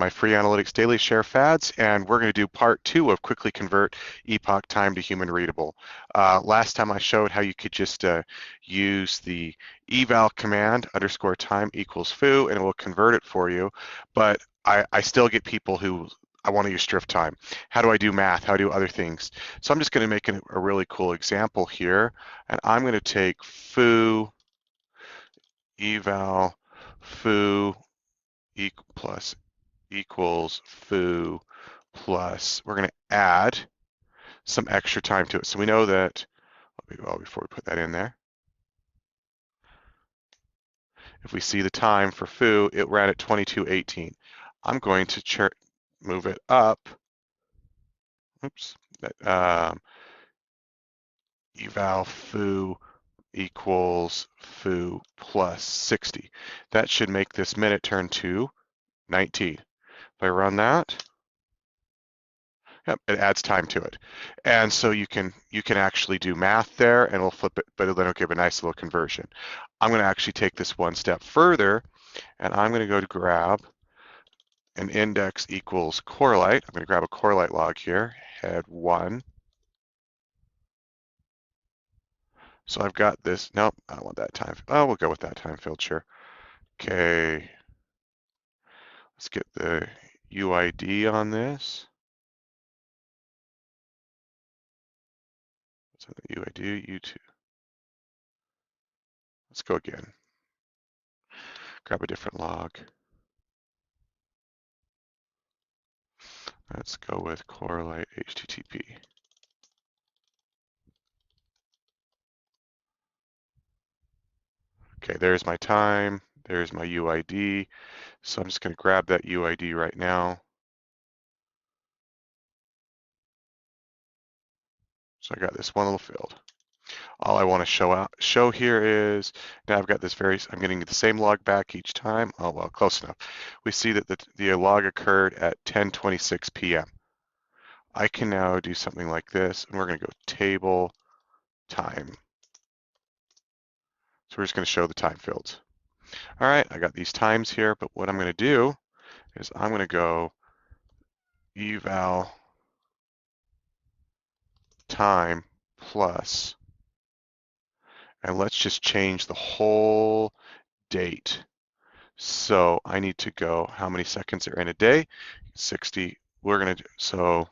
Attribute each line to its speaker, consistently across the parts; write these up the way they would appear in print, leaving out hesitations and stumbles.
Speaker 1: my free analytics daily share fads, and we're going to do part 2 of quickly convert Epoch time to human readable. Last time I showed how you could just use the eval command _time equals foo, and it will convert it for you. But I still get people who I want to use drift time. How do I do math? How do I do other things? So I'm just going to make a really cool example here, and I'm going to take foo eval foo plus equals foo plus, we're going to add some extra time to it. So we know that, well, before we put that in there, if we see the time for foo, it ran at 22:18. I'm going to move it up. Oops. Eval foo equals foo plus 60. That should make this minute turn to 19. If I run that, yep, it adds time to it. And so you can actually do math there, and it'll flip it, but then it'll give a nice little conversion. I'm going to actually take this one step further, and I'm going to go to grab an index equals correlate. I'm going to grab a correlate log here, head 1. So I've got this. Nope, I don't want that time. Oh, we'll go with that time field, sure. Okay. Let's get the UID on this. So the UID, U2. Let's go again. Grab a different log. Let's go with correlate HTTP. Okay, there's my time. There's my UID. So I'm just going to grab that UID right now. So I got this one little field. All I want to show here is now I've got this I'm getting the same log back each time. Oh, well, close enough. We see that the log occurred at 10:26 p.m. I can now do something like this, and we're going to go table time. So we're just going to show the time fields. All right, I got these times here, but what I'm going to do is I'm going to go eval time plus, and let's just change the whole date. So I need to go how many seconds are in a day? 60. We're going to, so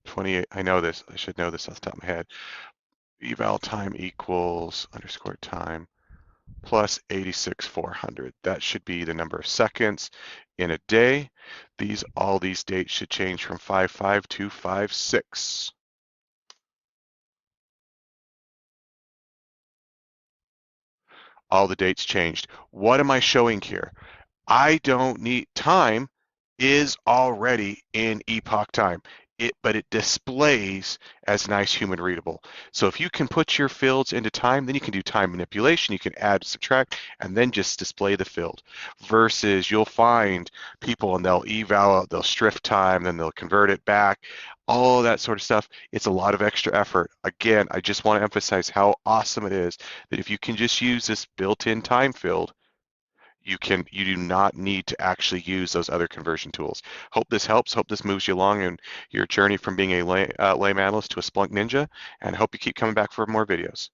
Speaker 1: 28. I know this. I should know this off the top of my head. Eval time equals _time plus 86,400. That should be the number of seconds in a day. All these dates should change from 5/5 to 5/6. All the dates changed. What am I showing here? I don't need, time is already in Epoch time, but it displays as nice human readable. So if you can put your fields into time, then you can do time manipulation. You can add, subtract, and then just display the field. Versus you'll find people and they'll eval, they'll strift time, then they'll convert it back. All of that sort of stuff. It's a lot of extra effort. Again, I just want to emphasize how awesome it is that if you can just use this built-in time field, you do not need to actually use those other conversion tools. Hope this helps. Hope this moves you along in your journey from being a lame analyst to a Splunk ninja, and hope you keep coming back for more videos.